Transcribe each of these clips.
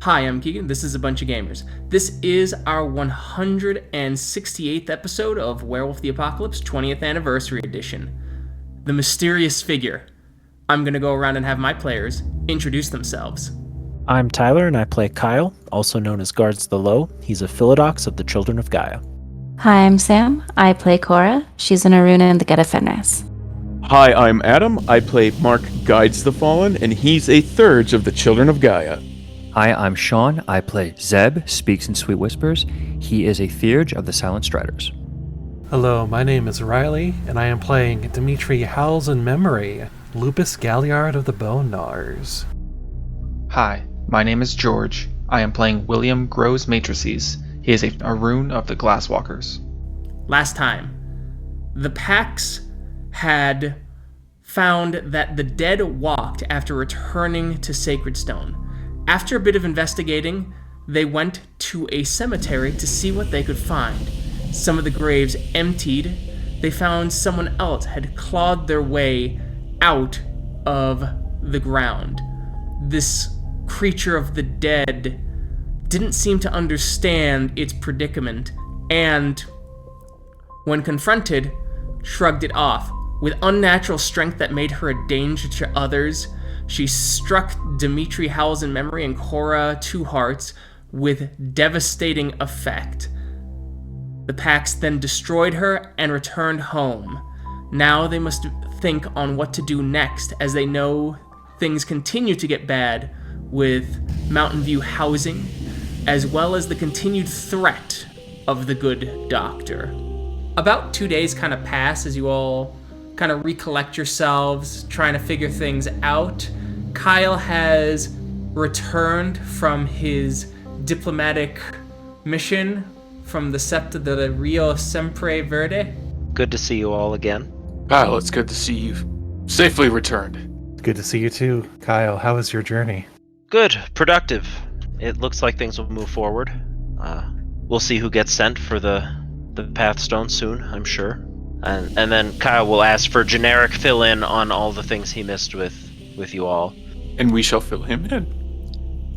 Hi, I'm Keegan. This is A Bunch of Gamers. This is our 168th episode of Werewolf the Apocalypse 20th Anniversary Edition. The mysterious figure. I'm going to go around and have my players introduce themselves. I'm Tyler, and I play Kyle, also known as Guards the Low. He's a Philodox of the Children of Gaia. Hi, I'm Sam. I play Cora. She's an Aruna in the Geta Fenris. Hi, I'm Adam. I play Mark Guides the Fallen, and he's a Thurge of the Children of Gaia. Hi, I'm Sean. I play Zeb Speaks-in-Sweet-Whispers. He is a Theurge of the Silent Striders. Hello, my name is Riley, and I am playing Dimitri Howls-In-Memory, Lupus Galliard of the Bone Gnawers. Hi, my name is George. I am playing William Grows-Matrices. He is a Arun of the Glasswalkers. Last time, the Pax had found that the dead walked after returning to Sacred Stone. After a bit of investigating, they went to a cemetery to see what they could find. Some of the graves emptied. They found someone else had clawed their way out of the ground. This creature of the dead didn't seem to understand its predicament, and when confronted, shrugged it off. With unnatural strength that made her a danger to others, she struck Dimitri Howls-In-Memory and Cora Two-Hearts with devastating effect. The Pax then destroyed her and returned home. Now they must think on what to do next, as they know things continue to get bad with Mountain View housing, as well as the continued threat of the good doctor. About 2 days kind of pass as you all kind of recollect yourselves, trying to figure things out. Kyle has returned from his diplomatic mission from the Septa de Rio Sempre Verde. Good to see you all again. Kyle, it's good to see you safely returned. Good to see you too. Kyle, how was your journey? Good, productive. It looks like things will move forward. We'll see who gets sent for the Pathstone soon, I'm sure. And then Kyle will ask for generic fill-in on all the things he missed with you all. And we shall fill him in.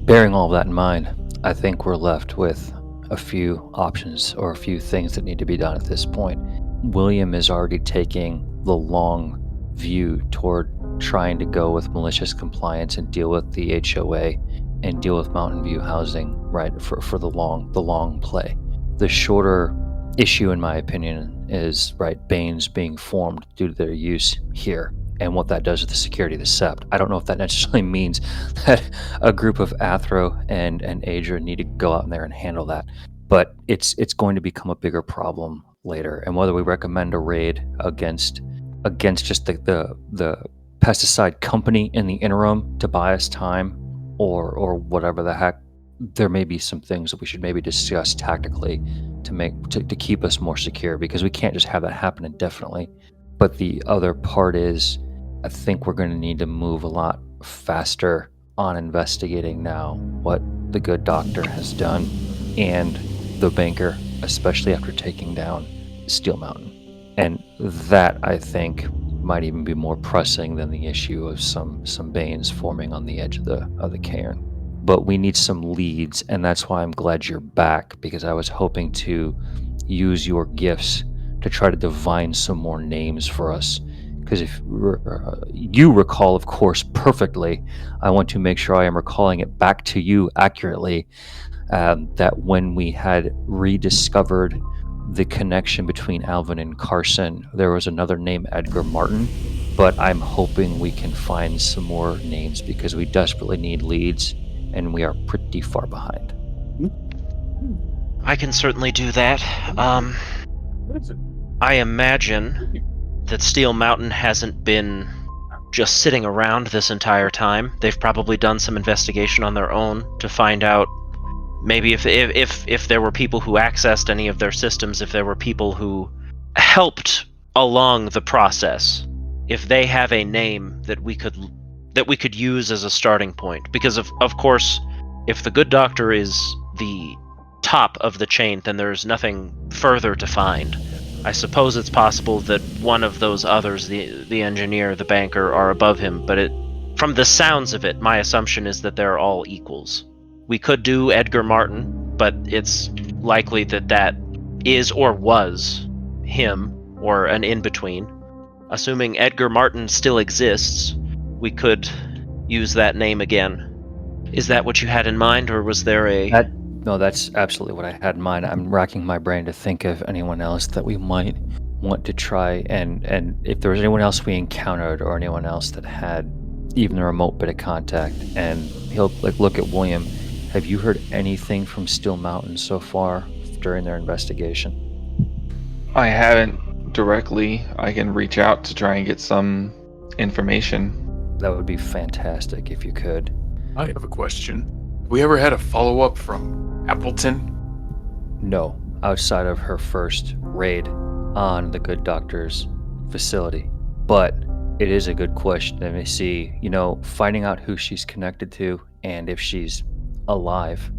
Bearing all of that in mind, I think we're left with a few options or a few things that need to be done at this point. William is already taking the long view toward trying to go with malicious compliance and deal with the HOA and deal with Mountain View housing, right, for the long play. The shorter issue, in my opinion, is Banes being formed due to their use here and what that does with the security of the Sept. I don't know if that necessarily means that a group of Athro and Adra need to go out in there and handle that, but it's going to become a bigger problem later. And whether we recommend a raid against just the pesticide company in the interim to buy us time or whatever the heck, there may be some things that we should maybe discuss tactically to keep us more secure, because we can't just have that happen indefinitely. But the other part is, I think we're going to need to move a lot faster on investigating now what the good doctor has done and the banker, especially after taking down Steel Mountain. And that, I think, might even be more pressing than the issue of some Banes forming on the edge of the cairn. But we need some leads, and that's why I'm glad you're back, because I was hoping to use your gifts to try to divine some more names for us. Because if you recall, of course, perfectly, I want to make sure I am recalling it back to you accurately, that when we had rediscovered the connection between Alvin and Carson, there was another name, Edgar Martin, but I'm hoping we can find some more names because we desperately need leads, and we are pretty far behind. I can certainly do that. I imagine that Steel Mountain hasn't been just sitting around this entire time. They've probably done some investigation on their own to find out maybe if there were people who accessed any of their systems, if there were people who helped along the process, if they have a name that we could use as a starting point. Because of course, if the good doctor is the top of the chain, then there's nothing further to find. I suppose it's possible that one of those others, the engineer, the banker, are above him, but from the sounds of it, my assumption is that they're all equals. We could do Edgar Martin, but it's likely that that is or was him, or an in-between. Assuming Edgar Martin still exists, we could use that name again. Is that what you had in mind, or was there a... No, that's absolutely what I had in mind. I'm racking my brain to think of anyone else that we might want to try, and if there was anyone else we encountered or anyone else that had even a remote bit of contact. And he'll look at William. Have you heard anything from Steel Mountain so far during their investigation? I haven't directly. I can reach out to try and get some information. That would be fantastic if you could. I have a question. Have we ever had a follow-up from Appleton? No, outside of her first raid on the Good Doctor's facility. But it is a good question. Let me see, finding out who she's connected to and if she's alive.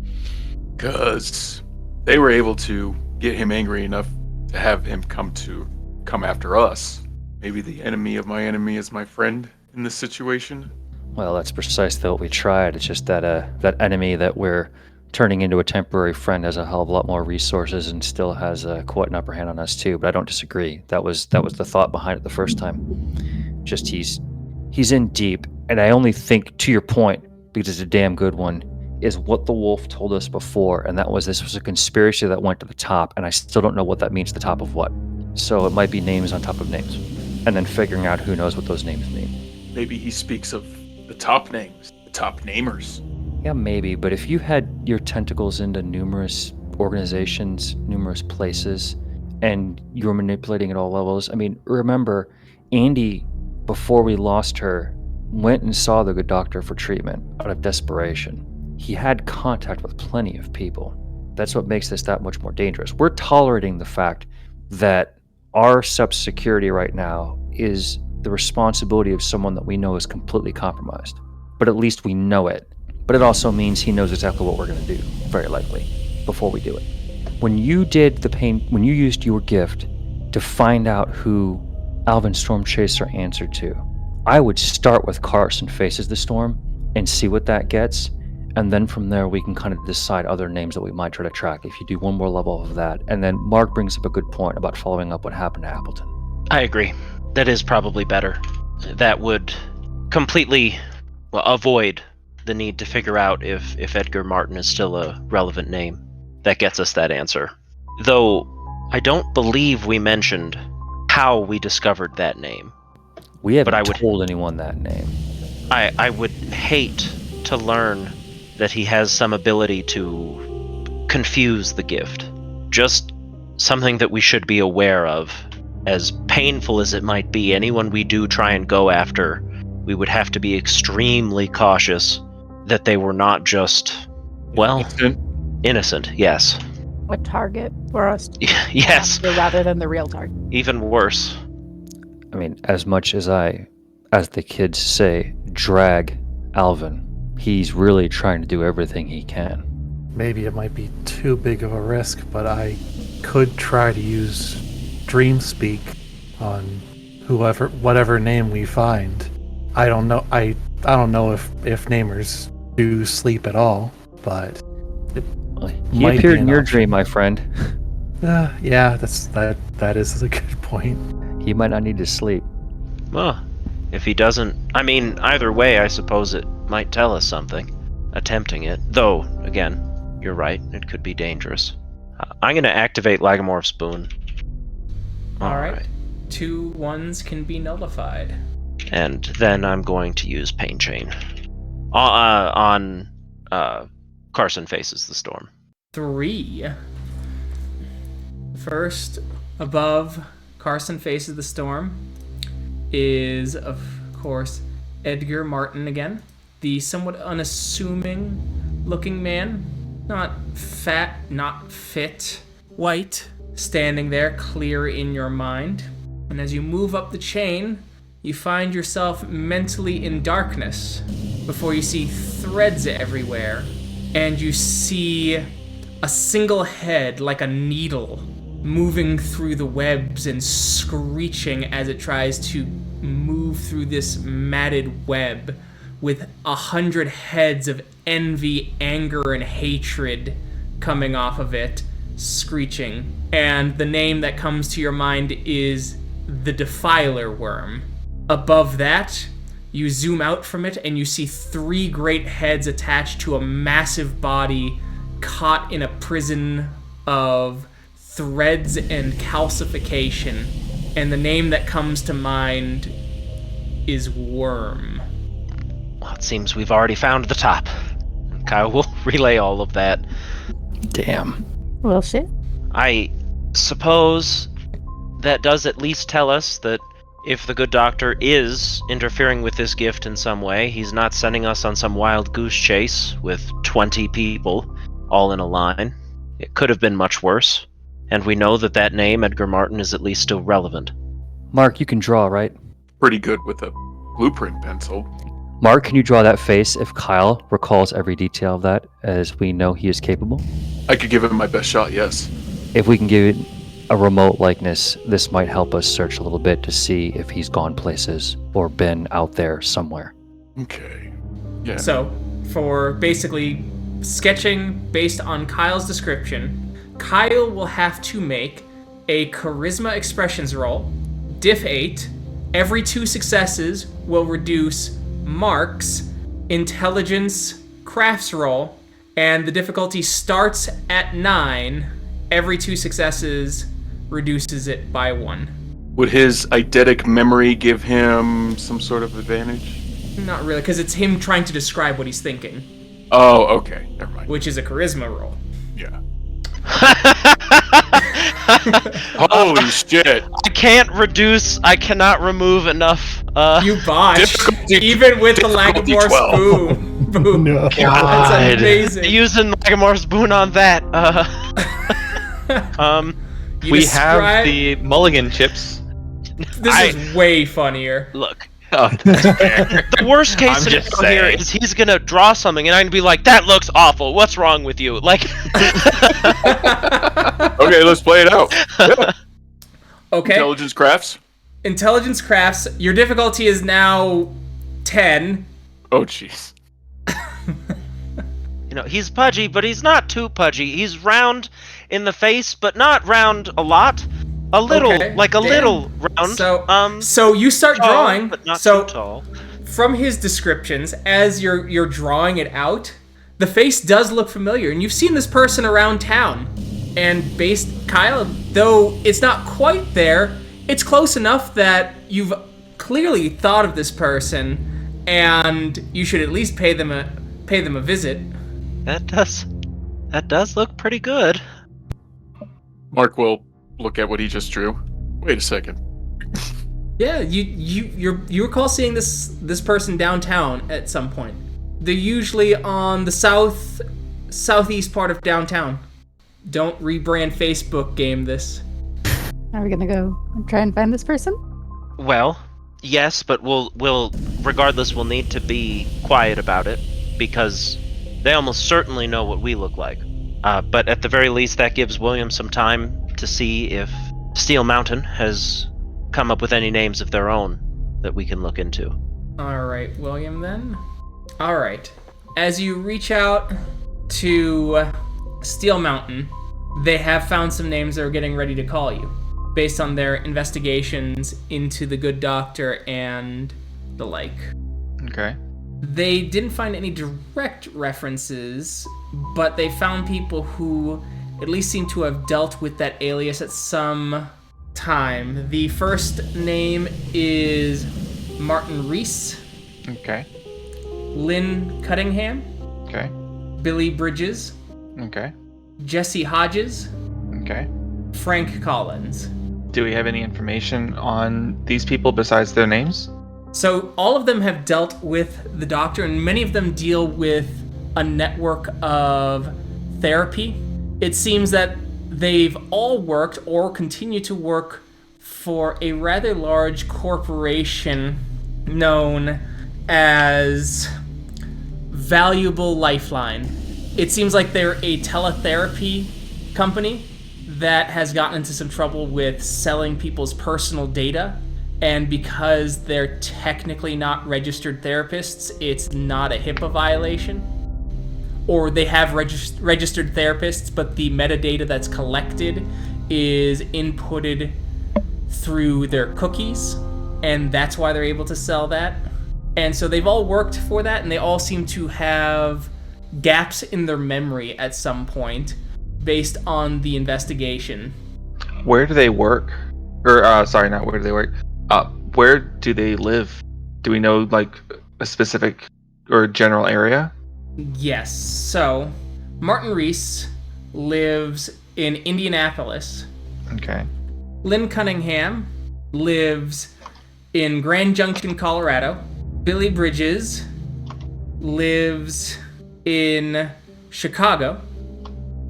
Because they were able to get him angry enough to have him come after us. Maybe the enemy of my enemy is my friend in this situation? Well, that's precisely what we tried. It's just that that enemy that we're turning into a temporary friend has a hell of a lot more resources and still has quite an upper hand on us too. But I don't disagree. That was the thought behind it the first time. Just he's in deep, and I only think, to your point, because it's a damn good one, is what the wolf told us before, and that was this was a conspiracy that went to the top, and I still don't know what that means, the top of what. So it might be names on top of names, and then figuring out who knows what those names mean. Maybe he speaks of the top names, the top namers. Yeah, maybe, but if you had your tentacles into numerous organizations, numerous places, and you were manipulating at all levels, I mean, remember, Andy, before we lost her, went and saw the Good Doctor for treatment out of desperation. He had contact with plenty of people. That's what makes this that much more dangerous. We're tolerating the fact that our security right now is the responsibility of someone that we know is completely compromised. But at least we know it. But it also means he knows exactly what we're going to do, very likely, before we do it. When you used your gift to find out who Alvin Stormchaser answered to, I would start with Carson Faces the Storm and see what that gets, and then from there we can kind of decide other names that we might try to track if you do one more level of that. And then Mark brings up a good point about following up what happened to Appleton. I agree. That is probably better. That would completely avoid the need to figure out if Edgar Martin is still a relevant name. That gets us that answer. Though, I don't believe we mentioned how we discovered that name. We haven't told anyone that name. I would hate to learn that he has some ability to confuse the gift. Just something that we should be aware of. As painful as it might be, anyone we do try and go after, we would have to be extremely cautious that they were not just, innocent, yes. A target for us to yes. rather than the real target. Even worse. I mean, as much as as the kids say, drag Alvin, he's really trying to do everything he can. Maybe it might be too big of a risk, but I could try to use Dream Speak on whatever name we find. I don't know. I don't know if namers do sleep at all, but he appeared in your dream, my friend. Yeah, that is a good point. He might not need to sleep. Well, if he doesn't, I mean, either way, I suppose it might tell us something. Attempting it, though, again, you're right. It could be dangerous. I'm gonna activate Lagomorph's boon. All right. 2 1s can be nullified. And then I'm going to use Pain Chain on Carson Faces the Storm. 3. First, above Carson Faces the Storm is, of course, Edgar Martin again. The somewhat unassuming looking man. Not fat, not fit. White. Standing there, clear in your mind. And as you move up the chain, you find yourself mentally in darkness before you see threads everywhere, and you see a single head like a needle moving through the webs and screeching as it tries to move through this matted web with 100 heads of envy, anger, and hatred coming off of it, screeching. And the name that comes to your mind is the Defiler Worm. Above that, you zoom out from it and you see 3 great heads attached to a massive body caught in a prison of threads and calcification. And the name that comes to mind is Worm. Well, it seems we've already found the top. Kyle will relay all of that. Damn. Well, shit. I suppose that does at least tell us that if the good doctor is interfering with this gift in some way, he's not sending us on some wild goose chase with 20 people all in a line. It could have been much worse. And we know that that name, Edgar Martin, is at least still relevant. Mark, you can draw, right? Pretty good with a blueprint pencil. Mark, can you draw that face if Kyle recalls every detail of that, as we know he is capable? I could give him my best shot, yes. If we can give it a remote likeness, this might help us search a little bit to see if he's gone places or been out there somewhere. Okay. Yeah. So, for basically sketching based on Kyle's description, Kyle will have to make a Charisma Expressions roll, Diff 8. Every 2 successes will reduce Mark's Intelligence Crafts roll, and the difficulty starts at 9. Every 2 successes reduces it by 1. Would his eidetic memory give him some sort of advantage? Not really, because it's him trying to describe what he's thinking. Oh, okay. Never mind. Which is a Charisma roll. Yeah. Holy shit. I cannot remove enough. You botched. Even with the Lagamore spoon. Boom. No. God. That's amazing. Using Lagamore's boon on that. You We describe- have the mulligan chips. This is way funnier. Look. Oh, The worst case I'm just scenario here saying. is he's gonna draw something and I'm gonna be like, that looks awful, what's wrong with you? Like Okay, let's play it out. Yeah. Okay. Intelligence crafts. Intelligence crafts. Your difficulty is now 10. Oh, jeez. You know, he's pudgy, but he's not too pudgy. He's round in the face, but not round a lot. A little, Okay, like a damn. little round. So you start tall, drawing. but not so too tall. from his descriptions, as you're drawing it out, the face does look familiar, and you've seen this person around town. And Kyle, though it's not quite there, it's close enough that you've clearly thought of this person, and you should at least pay them a visit. That does look pretty good. Mark will look at what he just drew. Wait a second. Yeah, you recall seeing this person downtown at some point. They're usually on the southeast part of downtown. Don't rebrand Facebook game this. Are we gonna go and try and find this person? Well, yes, but we'll regardless we'll need to be quiet about it because they almost certainly know what we look like. But at the very least, that gives William some time to see if Steel Mountain has come up with any names of their own that we can look into. All right, William, then. All right. As you reach out to Steel Mountain, they have found some names that are getting ready to call you, based on their investigations into the Good Doctor and the like. Okay. They didn't find any direct references, but they found people who at least seem to have dealt with that alias at some time. The first name is Martin Reese, Okay. Lynn Cunningham, Okay. Billy Bridges, Okay. Jesse Hodges, Okay. Frank Collins. Do we have any information on these people besides their names? So all of them have dealt with the Doctor, and many of them deal with a network of therapy. It seems that they've all worked or continue to work for a rather large corporation known as Valuable Lifeline. It seems like they're a teletherapy company that has gotten into some trouble with selling people's personal data And because they're technically not registered therapists, it's not a HIPAA violation. Or they have registered therapists, but the metadata that's collected is inputted through their cookies, and that's why they're able to sell that. And so they've all worked for that, and they all seem to have gaps in their memory at some point based on the investigation. Where do they work? Or, sorry, not where do they work. Where do they live? Do we know, like, a specific or general area? Yes. So, Martin Reese lives in Indianapolis. Okay. Lynn Cunningham lives in Grand Junction, Colorado. Billy Bridges lives in Chicago.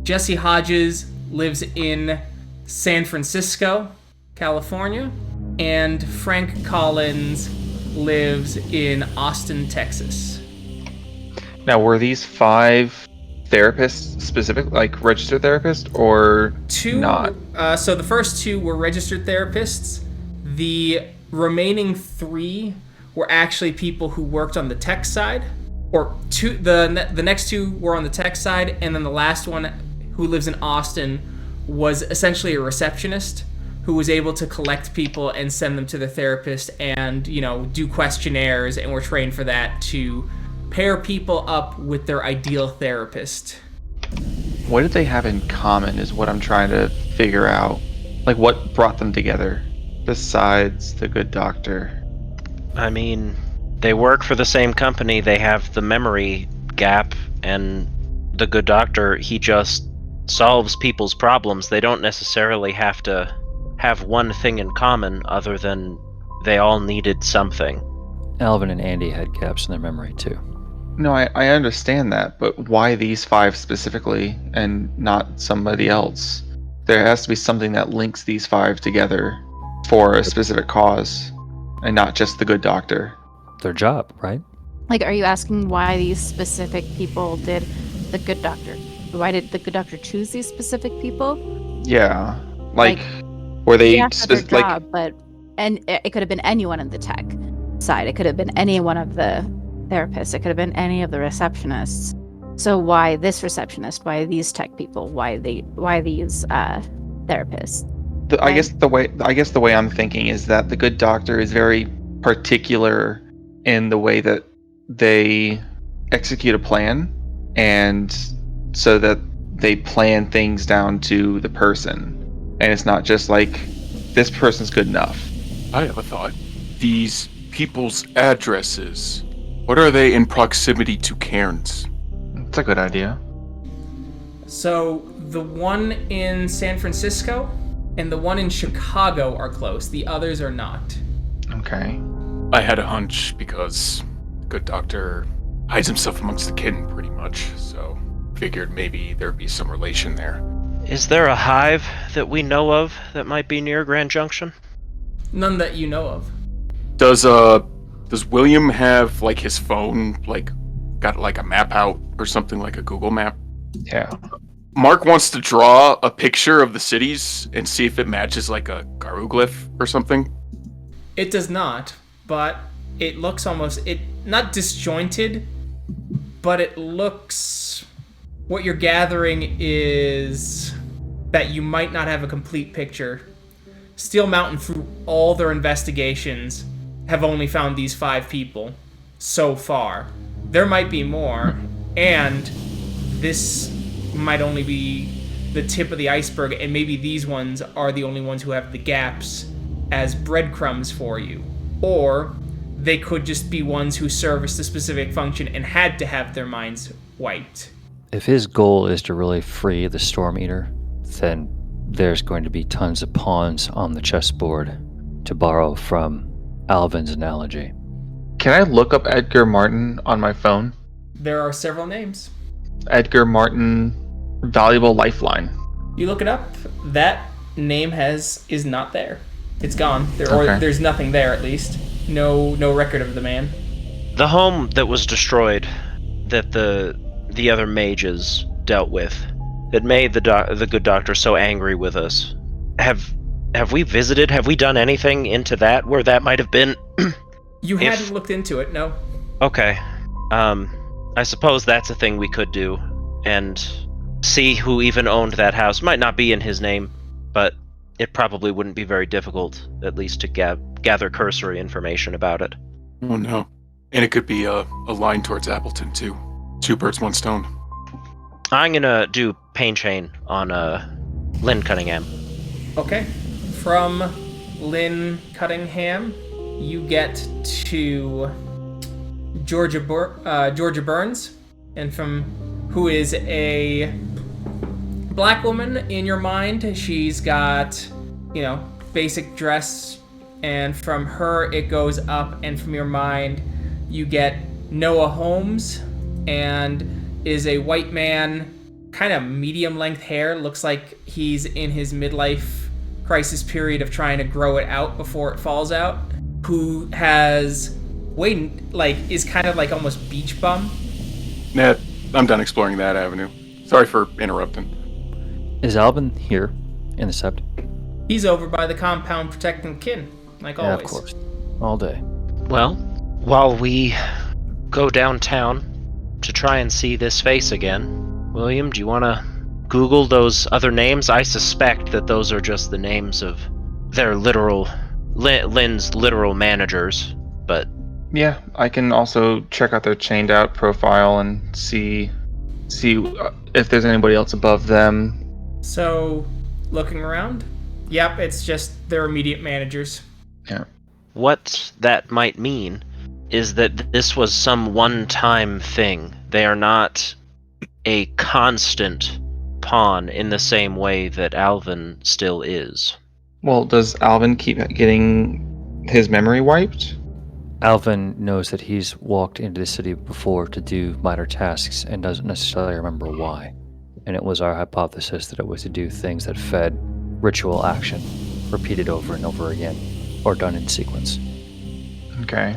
Jesse Hodges lives in San Francisco, California. And Frank Collins lives in Austin, Texas. Now, were these 5 therapists specific, like registered therapists, or not? So the first 2 were registered therapists. The remaining 3 were actually people who worked on the tech side, or the next 2 were on the tech side, and then the last one, who lives in Austin, was essentially a receptionist who was able to collect people and send them to the therapist and, do questionnaires, and were trained for that to pair people up with their ideal therapist. What did they have in common is what I'm trying to figure out. Like, what brought them together besides the good doctor? I mean, they work for the same company, they have the memory gap, and the good doctor, he just solves people's problems. They don't necessarily have to have one thing in common other than they all needed something. Alvin and Andy had gaps in their memory too. No, I understand that, but why these 5 specifically and not somebody else? There has to be something that links these 5 together for a specific cause, and not just the good doctor. Their job, right? Like, are you asking why these specific people did the good doctor? Why did the good doctor choose these specific people? Yeah, like were they specific? And it could have been anyone in the tech side. It could have been any one of the therapists. It could have been any of the receptionists. So why this receptionist? Why these tech people? Why these therapists? I guess the way I'm thinking is that the good doctor is very particular in the way that they execute a plan, and so that they plan things down to the person, and it's not just like this person's good enough. I have a thought. These people's addresses, what are they in proximity to Cairns? That's a good idea. So the one in San Francisco and the one in Chicago are close. The others are not. Okay. I had a hunch because the good doctor hides himself amongst the kin pretty much, so figured maybe there'd be some relation there. Is there a hive that we know of that might be near Grand Junction? None that you know of. Does William have like his phone got like a map out or something, like a Google map? Yeah. Mark wants to draw a picture of the cities and see if it matches like a Garuglyph or something. It does not, but it looks not disjointed, but it looks, what you're gathering is that you might not have a complete picture. Steel Mountain, through all their investigations, have only found these 5 people so far. There might be more, and this might only be the tip of the iceberg, and maybe these ones are the only ones who have the gaps as breadcrumbs for you. Or they could just be ones who serviced a specific function and had to have their minds wiped. If his goal is to really free the Storm Eater, then there's going to be tons of pawns on the chessboard, to borrow from Alvin's analogy. Can I look up Edgar Martin on my phone? There are several names. Edgar Martin, valuable lifeline. You look it up, that name is not there. It's gone. There's nothing there, at least. No record of the man. The home that was destroyed, that the other mages dealt with, that made the good doctor so angry with us, have have we visited? Have we done anything into that where that might have been? You hadn't looked into it, no? Okay. I suppose that's a thing we could do, and see who even owned that house. Might not be in his name, but it probably wouldn't be very difficult, at least to gather cursory information about it. Oh no. And it could be a line towards Appleton too. 2 birds, 1 stone. I'm gonna do pain chain on Lynn Cunningham. Okay. From Lynn Cunningham, you get to Georgia Burns, and from who is a black woman in your mind. She's got, basic dress, and from her it goes up, and from your mind you get Noah Holmes, and is a white man, kind of medium length hair, looks like he's in his midlife crisis period of trying to grow it out before it falls out, who has is kind of like almost beach bum. Nah, I'm done exploring that avenue. Sorry for interrupting. Is Alvin here in the sept? He's over by the compound protecting kin, like always. Yeah, of course. All day. Well, while we go downtown to try and see this face again, William, do you want to Google those other names? I suspect that those are just the names of their Lynn's literal managers, but... Yeah, I can also check out their chained out profile and see if there's anybody else above them. So, looking around, yep, it's just their immediate managers. Yeah. What that might mean is that this was some one-time thing. They are not a constant pawn in the same way that Alvin still is. Well, does Alvin keep getting his memory wiped? Alvin knows that he's walked into the city before to do minor tasks and doesn't necessarily remember why. And it was our hypothesis that it was to do things that fed ritual action, repeated over and over again, or done in sequence. Okay.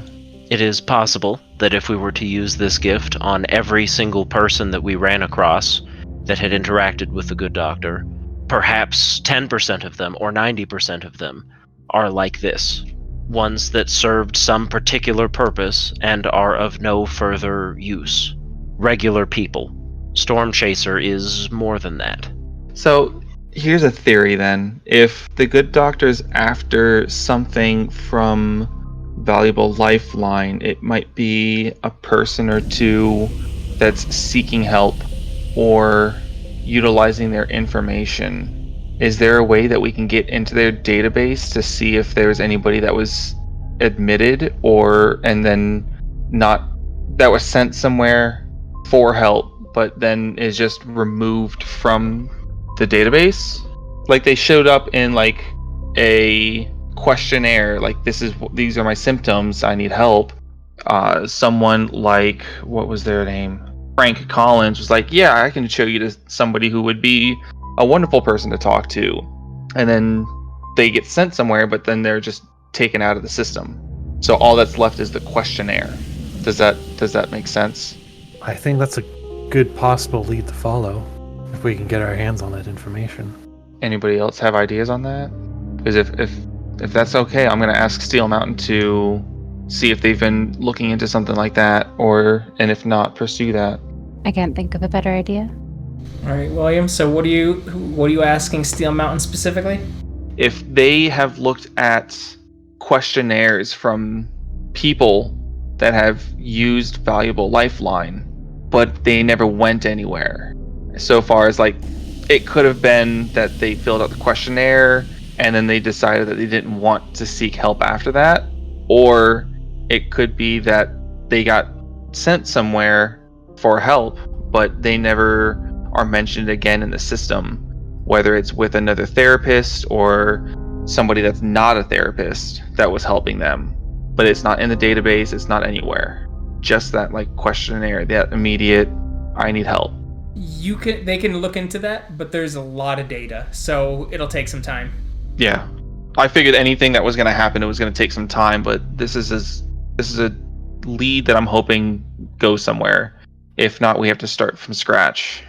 It is possible that if we were to use this gift on every single person that we ran across that had interacted with the good doctor, perhaps 10% of them or 90% of them are like this. Ones that served some particular purpose and are of no further use. Regular people. Storm Chaser is more than that. So, here's a theory then. If the good doctor's after something from Valuable Lifeline, it might be a person or two that's seeking help or utilizing their information. Is there a way that we can get into their database to see if there's anybody that was admitted and then not that was sent somewhere for help but then is just removed from the database? Like they showed up in like a questionnaire, like these are my symptoms, I need help. Someone like, what was their name? Frank Collins was like, yeah, I can show you to somebody who would be a wonderful person to talk to, and then they get sent somewhere, but then they're just taken out of the system. So all that's left is the questionnaire. Does that make sense? I think that's a good possible lead to follow, if we can get our hands on that information. Anybody else have ideas on that? Because if that's okay, I'm going to ask Steel Mountain to see if they've been looking into something like that, and if not, pursue that. I can't think of a better idea. All right, William. So what are you asking Steel Mountain specifically? If they have looked at questionnaires from people that have used Valuable Lifeline, but they never went anywhere. So far as like, it could have been that they filled out the questionnaire and then they decided that they didn't want to seek help after that, or it could be that they got sent somewhere for help, but they never are mentioned again in the system, whether it's with another therapist or somebody that's not a therapist that was helping them, but it's not in the database, it's not anywhere. Just that like questionnaire, that immediate, I need help. They can look into that, but there's a lot of data, so it'll take some time. Yeah. I figured anything that was going to happen, it was going to take some time, but this is a lead that I'm hoping goes somewhere. If not, we have to start from scratch.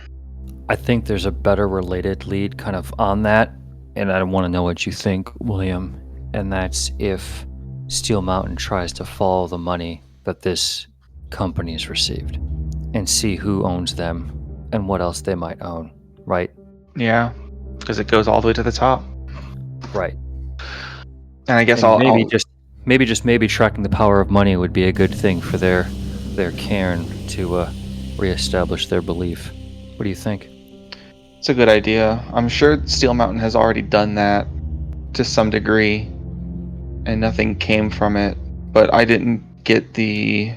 I think there's a better related lead kind of on that, and I want to know what you think, William, and that's if Steel Mountain tries to follow the money that this company has received and see who owns them and what else they might own, right? Yeah, because it goes all the way to the top. Right. And I guess And I'll maybe tracking the power of money would be a good thing for their cairn to reestablish their belief. What do you think? It's a good idea. I'm sure Steel Mountain has already done that to some degree, and nothing came from it. But I didn't get the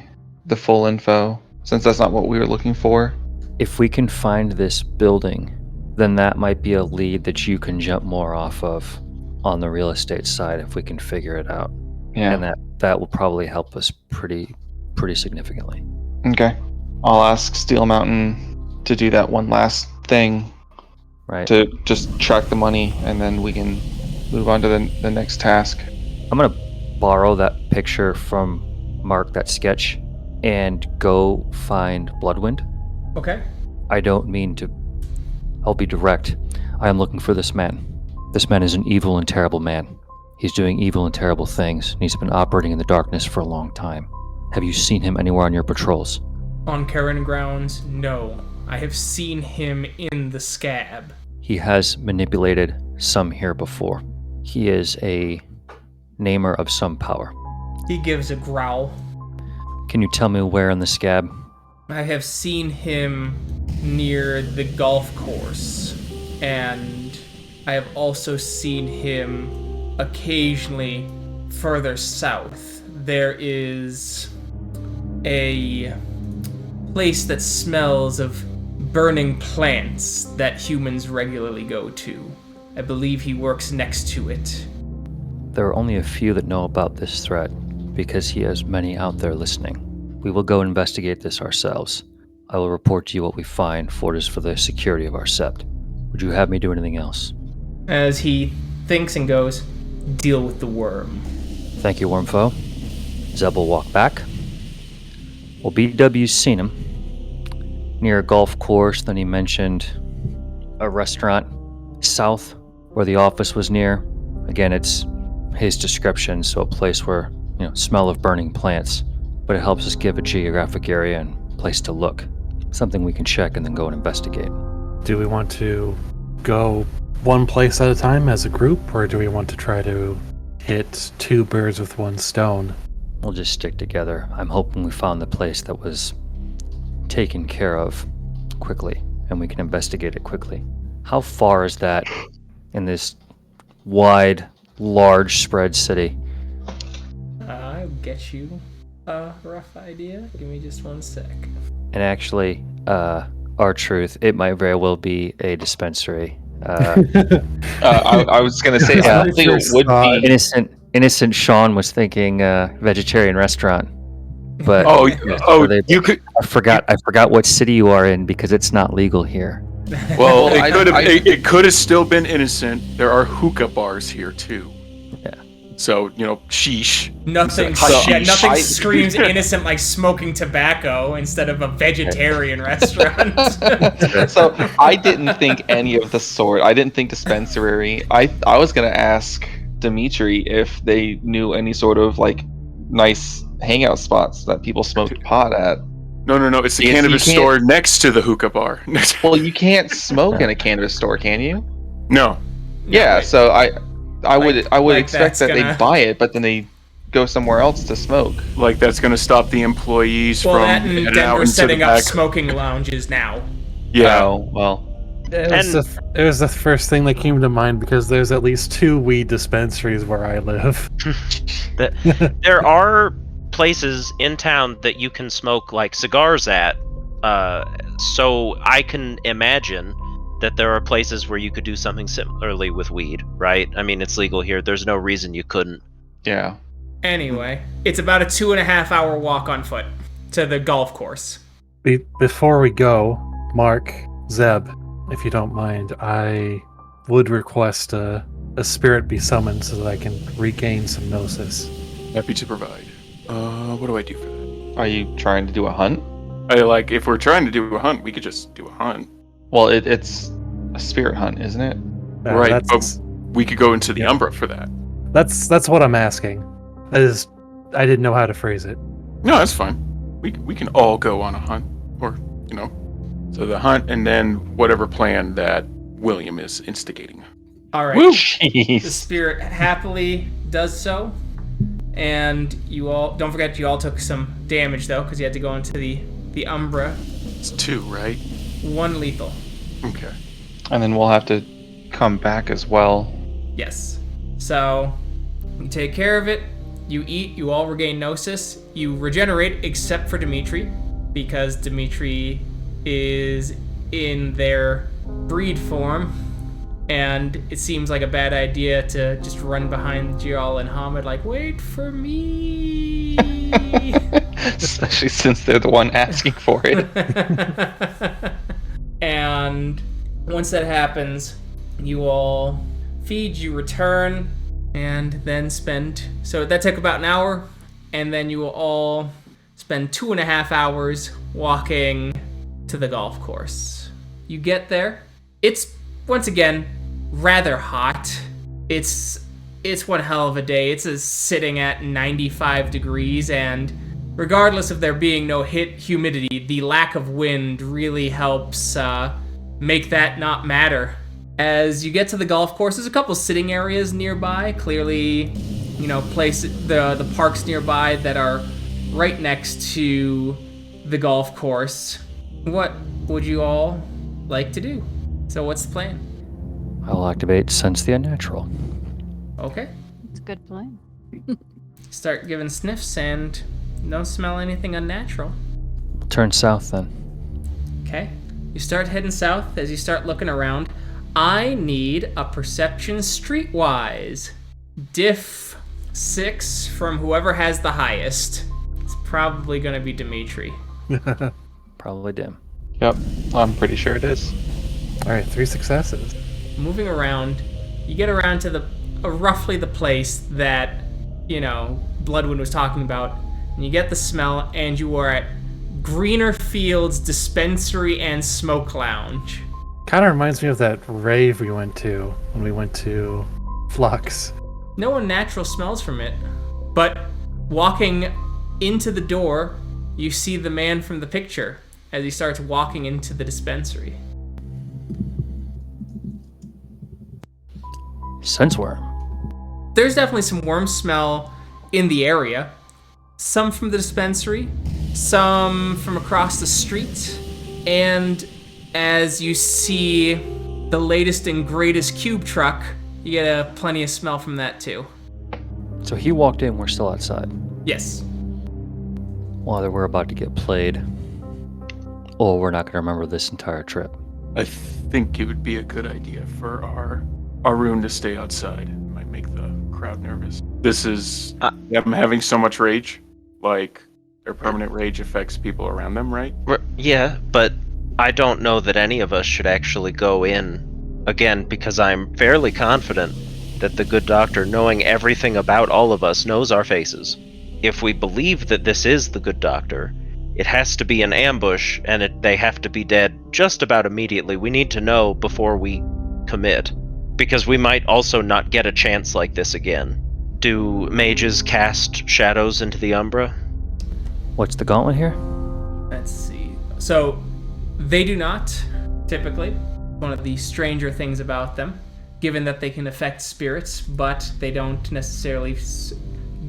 full info, since that's not what we were looking for. If we can find this building, then that might be a lead that you can jump more off of on the real estate side if we can figure it out. Yeah. And that will probably help us pretty significantly. Okay. I'll ask Steel Mountain to do that one last thing. Right. To just track the money, and then we can move on to the next task. I'm going to borrow that picture from Mark, that sketch, and go find Bloodwind. Okay. I don't mean to... I'll be direct. I am looking for this man. This man is an evil and terrible man. He's doing evil and terrible things, and he's been operating in the darkness for a long time. Have you seen him anywhere on your patrols? On Karen grounds, no. I have seen him in the scab. He has manipulated some here before. He is a namer of some power. He gives a growl. Can you tell me where in the scab? I have seen him near the golf course, and I have also seen him occasionally further south. There is a place that smells of burning plants that humans regularly go to. I believe he works next to it. There are only a few that know about this threat, because he has many out there listening. We will go investigate this ourselves. I will report to you what we find, for it is for the security of our sept. Would you have me do anything else? As he thinks and goes, deal with the worm. Thank you, Wormfoe. Zeb will walk back. Well, BW's seen him. Near a golf course, then he mentioned a restaurant south where the office was near. Again, it's his description, so a place where, smell of burning plants, but it helps us give a geographic area and place to look. Something we can check and then go and investigate. Do we want to go one place at a time as a group, or do we want to try to hit two birds with one stone? We'll just stick together. I'm hoping we found the place that was taken care of quickly, and we can investigate it quickly. How far is that in this wide, large spread city? I'll get you a rough idea. Give me just one sec. And actually, our truth, it might very well be a dispensary. I was going to say, I don't think it would be... Innocent Sean was thinking vegetarian restaurant. But you could. I forgot what city you are in because it's not legal here. Well, it could have still been innocent. There are hookah bars here too. Yeah. So sheesh. Nothing screams innocent like smoking tobacco instead of a vegetarian restaurant. So I didn't think any of the sort. I didn't think dispensary. I was gonna ask Dimitri if they knew any sort of nice hangout spots that people smoked pot at. No. It's the cannabis store next to the hookah bar. Well, you can't smoke in a cannabis store, can you? No. Yeah, so I would expect that they buy it, but then they go somewhere else to smoke. Like that's going to stop the employees from heading out into setting up smoking lounges now. Yeah. Oh, well. It was the first thing that came to mind because there's at least 2 weed dispensaries where I live. There are places in town that you can smoke cigars at, so I can imagine that there are places where you could do something similarly with weed, right? I mean, it's legal here. There's no reason you couldn't. Yeah. Anyway, it's about a 2.5-hour walk on foot to the golf course. Before we go, Mark, Zeb, if you don't mind, I would request a spirit be summoned so that I can regain some gnosis. Happy to provide. What do I do for that? Are you trying to do a hunt? If we're trying to do a hunt, we could just do a hunt. Well, it's a spirit hunt, isn't it? Right. we could go into the Umbra for that. That's what I'm asking. I didn't know how to phrase it. No, that's fine. We can all go on a hunt, or so the hunt, and then whatever plan that William is instigating. All right. Woo! The spirit happily does so, and you all don't forget you all took some damage though, because you had to go into the Umbra. It's 2, right? 1 lethal. Okay. And then we'll have to come back as well. Yes. So you take care of it. You eat. You all regain gnosis. You regenerate, except for Dimitri, because Dimitri is in their breed form, and it seems like a bad idea to just run behind Jial and Hamid like, wait for me. Especially since they're the one asking for it. And once that happens, you all feed, you return, and then so that took about an hour, and then you will all spend 2.5 hours walking to the golf course. You get there. It's, once again, rather hot. It's one hell of a day. It's sitting at 95 degrees, and regardless of there being no humidity, the lack of wind really helps make that not matter. As you get to the golf course, there's a couple sitting areas nearby. Clearly, the parks nearby that are right next to the golf course. What would you all like to do? So what's the plan? I'll activate Sense the Unnatural. Okay. It's a good plan. Start giving sniffs and don't smell anything unnatural. Turn south then. Okay. You start heading south. As you start looking around, I need a perception streetwise. Diff 6 from whoever has the highest. It's probably going to be Dimitri. Probably Dim. Yep, I'm pretty sure it is. All right, 3 successes. Moving around, you get around to roughly the place that, Bloodwind was talking about, and you get the smell, and you are at Greener Fields Dispensary and Smoke Lounge. Kind of reminds me of that rave we went to when we went to Flux. No unnatural smells from it, but walking into the door, you see the man from the picture as he starts walking into the dispensary. Sense worm. There's definitely some worm smell in the area. Some from the dispensary, some from across the street, and as you see the latest and greatest cube truck, you get plenty of smell from that too. So he walked in, we're still outside. Yes. Well, either we're about to get played, or we're not going to remember this entire trip. I think it would be a good idea for our rune to stay outside. It might make the crowd nervous. This is them having so much rage, like their permanent rage affects people around them, right? Yeah, but I don't know that any of us should actually go in, again, because I'm fairly confident that the good doctor, knowing everything about all of us, knows our faces. If we believe that this is the good doctor, it has to be an ambush, and they have to be dead just about immediately. We need to know before we commit, because we might also not get a chance like this again. Do mages cast shadows into the Umbra? What's the gauntlet here? Let's see. So, they do not, typically. One of the stranger things about them, given that they can affect spirits, but they don't necessarily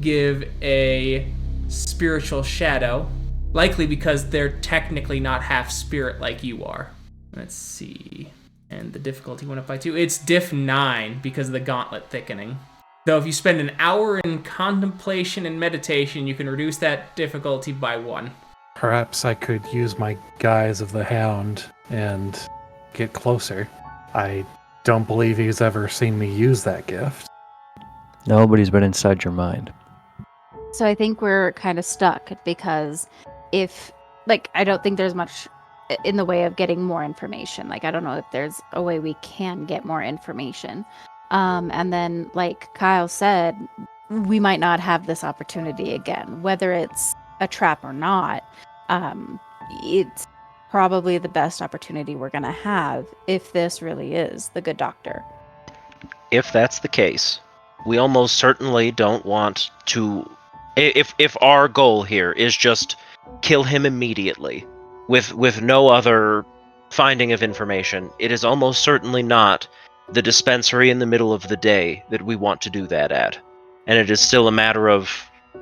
give a spiritual shadow, likely because they're technically not half spirit like you are. Let's see. And the difficulty went up by 2. It's diff 9 because of the gauntlet thickening. Though if you spend an hour in contemplation and meditation, you can reduce that difficulty by 1. Perhaps I could use my Guise of the Hound and get closer. I don't believe he's ever seen me use that gift. Nobody's been inside your mind. So I think we're kind of stuck because I don't think there's much in the way of getting more information. I don't know if there's a way we can get more information. And then, like Kyle said, we might not have this opportunity again, whether it's a trap or not. It's probably the best opportunity we're going to have if this really is the good doctor. if that's the case, we almost certainly don't want to. If our goal here is just kill him immediately, with no other finding of information, it is almost certainly not the dispensary in the middle of the day that we want to do that at. And it is still a matter of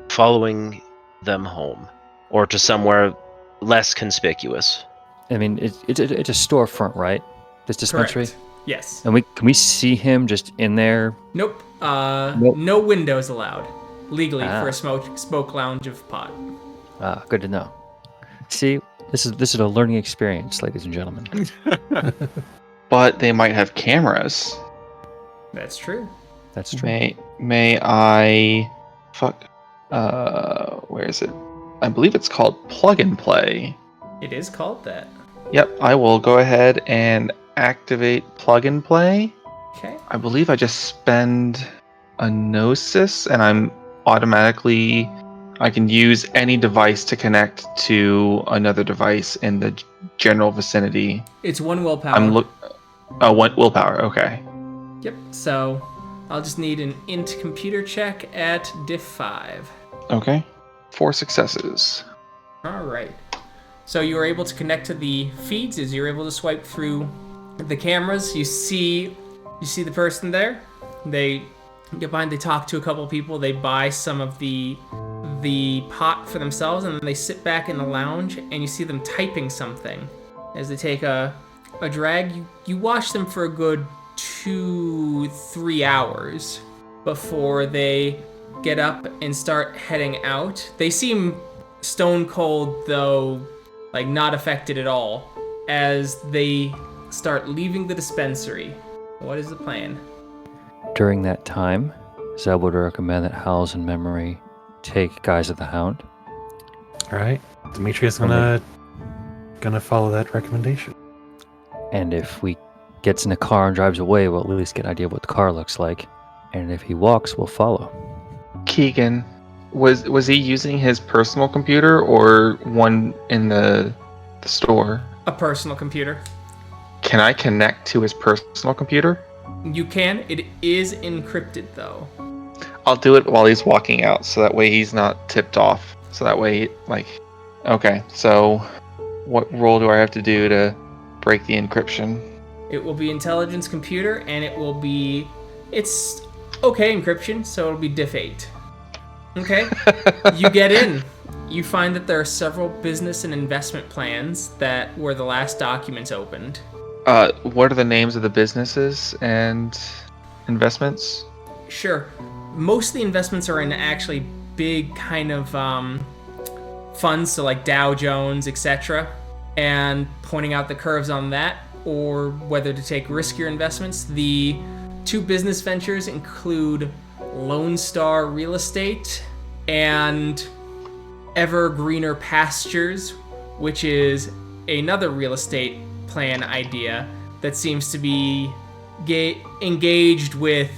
following them home, or to somewhere less conspicuous. I mean, it's a storefront, right? This dispensary? Correct. Yes. And can we see him just in there? Nope. Nope. No windows allowed legally for a smoke lounge of pot. Good to know. See, this is a learning experience, ladies and gentlemen. But they might have cameras. That's true. That's true. May I... Fuck. Where is it? I believe it's called Plug and Play. It is called that. Yep, I will go ahead and activate Plug and Play. Okay. I believe I just spend a Gnosis, and I'm automatically... I can use any device to connect to another device in the general vicinity. It's 1 willpower. One willpower, okay. Yep, so I'll just need an int computer check at diff 5. Okay. 4 successes. Alright. So you were able to connect to the feeds as you're able to swipe through the cameras. You see the person there. They get behind, they talk to a couple people, they buy some of the pot for themselves, and then they sit back in the lounge and you see them typing something as they take a drag. You watch them for a good 2-3 hours before they get up and start heading out. They seem stone cold, though, like not affected at all, as they start leaving the dispensary. What is the plan? During that time, Zeb would recommend that Howls-In-Memory take Guys of the Hound. All right, Dimitri is gonna follow that recommendation. And if we gets in a car and drives away, we'll at least get an idea of what the car looks like. And if he walks, we'll follow. Keegan, was he using his personal computer or one in the store? A personal computer. Can I connect to his personal computer? You can. It is encrypted, though. I'll do it while he's walking out, so that way he's not tipped off. So that way, okay, so what roll do I have to do to break the encryption? It will be intelligence computer, and it's okay encryption, so it'll be diff 8. Okay, you get in. You find that there are several business and investment plans that were the last documents opened. What are the names of the businesses and investments? Sure. Most of the investments are in actually big kind of funds, so like Dow Jones, etc. And pointing out the curves on that, or whether to take riskier investments. The 2 business ventures include Lone Star Real Estate and Ever Greener Pastures, which is another real estate plan idea that seems to be engaged with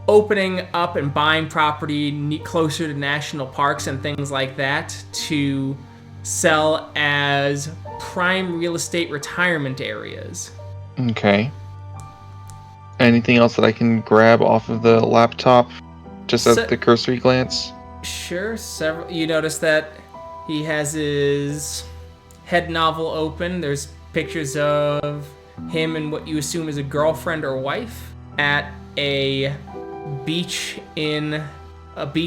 opening up and buying property closer to national parks and things like that to sell as prime real estate retirement areas. Okay. Anything else that I can grab off of the laptop just at the cursory glance? Sure. You notice that he has his head novel open. There's pictures of him and what you assume is a girlfriend or wife at a beach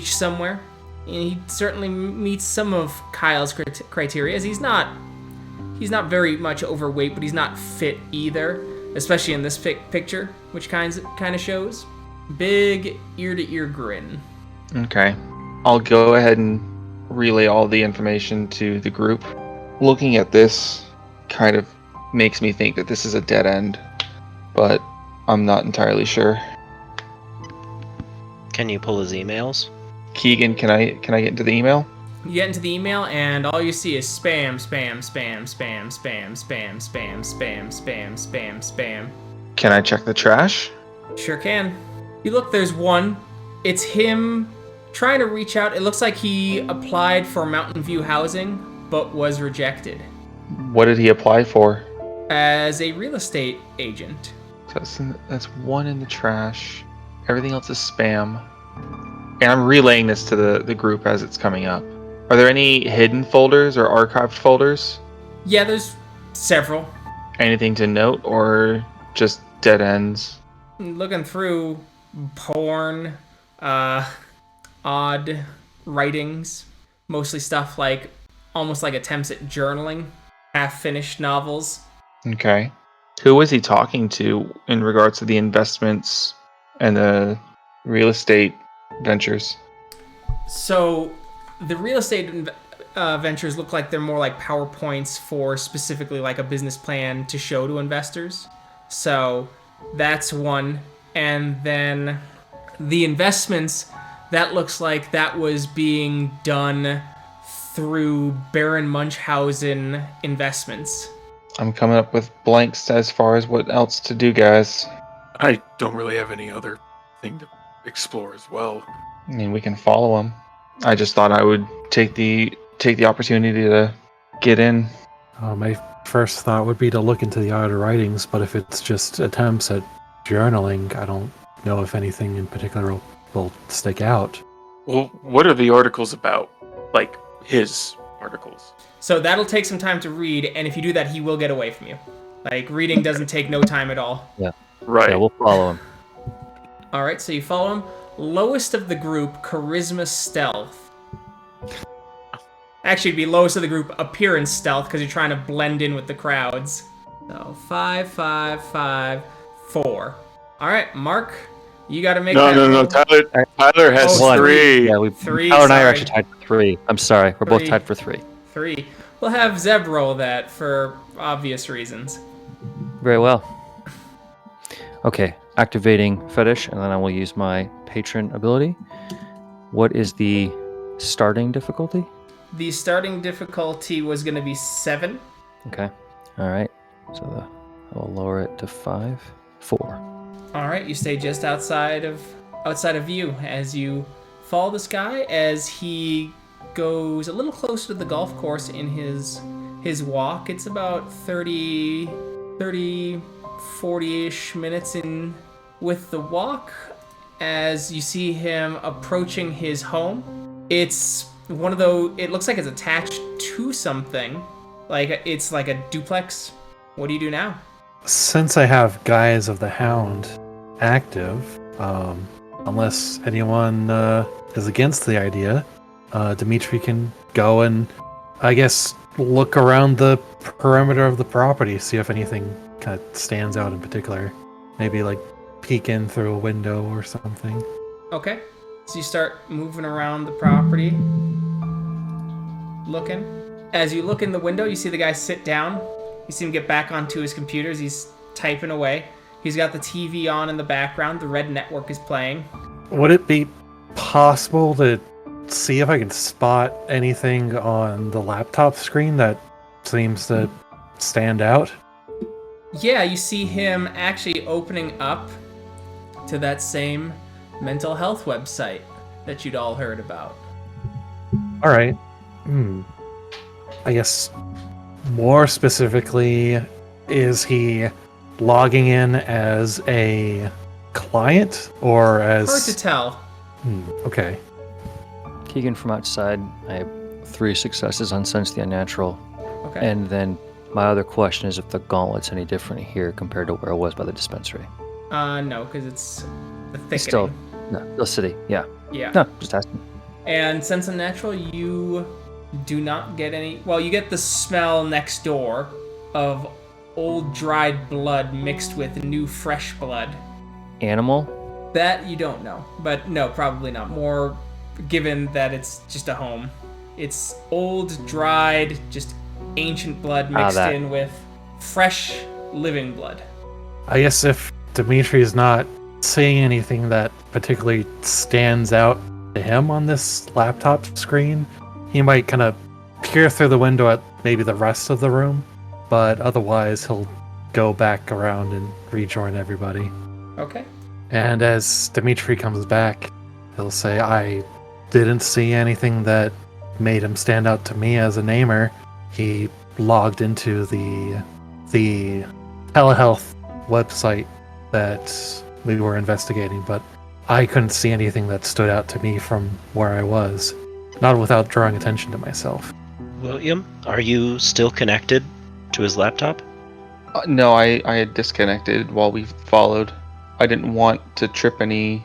somewhere. And he certainly meets some of Kyle's criteria, as he's not very much overweight, but he's not fit either, especially in this picture, which kind of shows. Big ear-to-ear grin. Okay. I'll go ahead and relay all the information to the group. Looking at this kind of makes me think that this is a dead end, but I'm not entirely sure. Can you pull his emails? Keegan, can I get into the email? You get into the email, and all you see is spam, spam, spam, spam, spam, spam, spam, spam, spam, spam, spam. Can I check the trash? Sure can. You look, there's one. It's him trying to reach out. It looks like he applied for Mountain View housing, but was rejected. What did he apply for? As a real estate agent. So that's one in the trash. Everything else is spam. And I'm relaying this to the group as it's coming up. Are there any hidden folders or archived folders? Yeah, there's several. Anything to note or just dead ends? Looking through porn, odd writings, mostly stuff like almost like attempts at journaling, half-finished novels. Okay. Who was he talking to in regards to the investments and the real estate ventures? So the real estate ventures look like they're more like PowerPoints for specifically like a business plan to show to investors. So that's one. And then the investments, that looks like that was being done through Baron Munchausen Investments. I'm coming up with blanks as far as what else to do, guys. I don't really have any other thing to explore as well. I mean, we can follow him. I just thought I would take the opportunity to get in. My first thought would be to look into the outer writings, but if it's just attempts at journaling, I don't know if anything in particular will stick out. Well, what are the articles about? Like, his articles? So that'll take some time to read, and if you do that, he will get away from you. Like, reading doesn't take no time at all. Yeah. Right. Yeah, we'll follow him. Alright, so you follow him. Lowest of the group, Charisma Stealth. Actually, it'd be lowest of the group, Appearance Stealth, because you're trying to blend in with the crowds. So, 5, 5, 5, 4. Alright, Mark, you gotta make that No. roll. Tyler has Oh, 3. Yeah, Three, Tyler and I are sorry. actually tied for 3. I'm sorry. We're both 3. tied for 3. 3. We'll have Zeb roll that for obvious reasons. Very well. Okay, activating fetish, and then I will use my patron ability. What is the starting difficulty? The starting difficulty was going to be 7. Okay. All right. So I will lower it to 5, 4. All right, you stay just outside of view as you follow this guy as he goes a little closer to the golf course in his walk. It's about 40-ish minutes in with the walk as you see him approaching his home. It's one of those, it looks like it's attached to something. Like it's like a duplex. What do you do now? Since I have Guise of the Hound active, unless anyone is against the idea, Dimitri can go and, I guess, look around the perimeter of the property, see if anything kind of stands out in particular. Maybe like peek in through a window or something. Okay. So you start moving around the property, looking. As you look in the window, you see the guy sit down. You see him get back onto his computers. He's typing away. He's got the TV on in the background. The red network is playing. Would it be possible to see if I can spot anything on the laptop screen that seems to stand out? Yeah, you see him actually opening up to that same mental health website that you'd all heard about. All right. I guess more specifically, is he logging in as a client or as... Hard to tell. Okay. Keegan from outside, I have 3 successes on Sense the Unnatural. Okay. And then my other question is if the gauntlet's any different here compared to where it was by the dispensary. No, because it's the thickening. Still, no, the city, yeah. Yeah. No, just asking. And Sense Unnatural, you do not get any... Well, you get the smell next door of old dried blood mixed with new fresh blood. Animal? That you don't know. But no, probably not. More given that it's just a home. It's old, dried, just ancient blood mixed in with fresh, living blood. I guess if Dimitri is not seeing anything that particularly stands out to him on this laptop screen, he might kind of peer through the window at maybe the rest of the room, but otherwise he'll go back around and rejoin everybody. Okay. And as Dimitri comes back, he'll say, I didn't see anything that made him stand out to me as a namer. He logged into the telehealth website that we were investigating, but I couldn't see anything that stood out to me from where I was, not without drawing attention to myself. William, are you still connected to his laptop? No, I had disconnected while we followed. I didn't want to trip any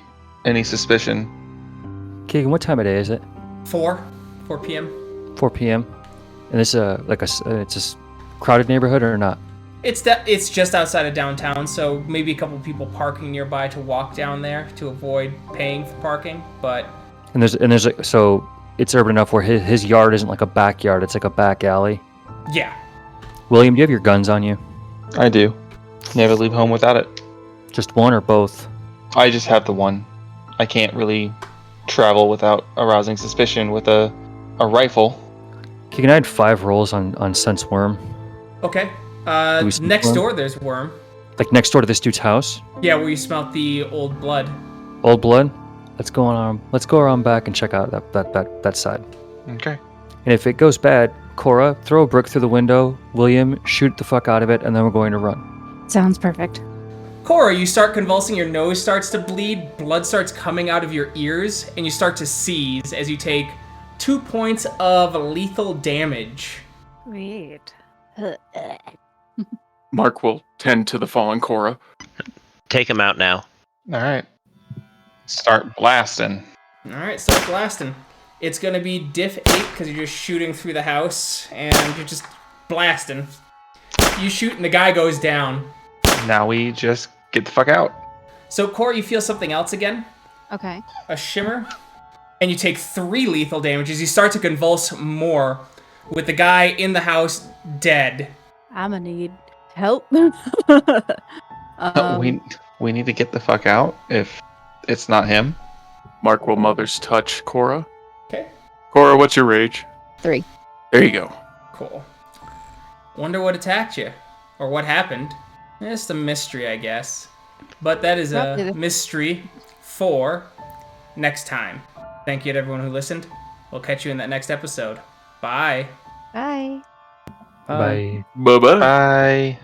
suspicion. Keegan, what time of day is it? 4 p.m. 4 p.m. And this is it's a crowded neighborhood or not? It's just outside of downtown, so maybe a couple people parking nearby to walk down there to avoid paying for parking. But so it's urban enough where his yard isn't like a backyard; it's like a back alley. yeah, William, do you have your guns on you? I do. Never leave home without it. Just one or both? I just have the one. I can't really travel without arousing suspicion with a rifle. Keegan, I had 5 rolls on sense worm. okay. we see Next worm? door, there's worm. Like next door to this dude's house. Yeah, where you smelt the old blood. Old blood. Let's go around back and check out that side. Okay. And if it goes bad, Cora, throw a brick through the window. William, shoot the fuck out of it, and then we're going to run. Sounds perfect. Cora, you start convulsing, your nose starts to bleed, blood starts coming out of your ears, and you start to seize as you take 2 points of lethal damage. Sweet. Mark will tend to the fallen Cora. Take him out now. All right. Start blasting. Alright, start blasting. It's gonna be diff 8 because you're just shooting through the house and you're just blasting. You shoot and the guy goes down. Now we just get the fuck out. So, Cora, you feel something else again? Okay. A shimmer. And you take 3 lethal damages. You start to convulse more with the guy in the house dead. I'm gonna need help. We need to get the fuck out if it's not him. Mark will mother's touch Cora. Okay. Cora, what's your rage? 3. There you go. Cool. Wonder what attacked you. Or what happened. It's a mystery, I guess. But that is a mystery for next time. Thank you to everyone who listened. We'll catch you in that next episode. Bye. Bye. Bye. Bye-bye. Bye.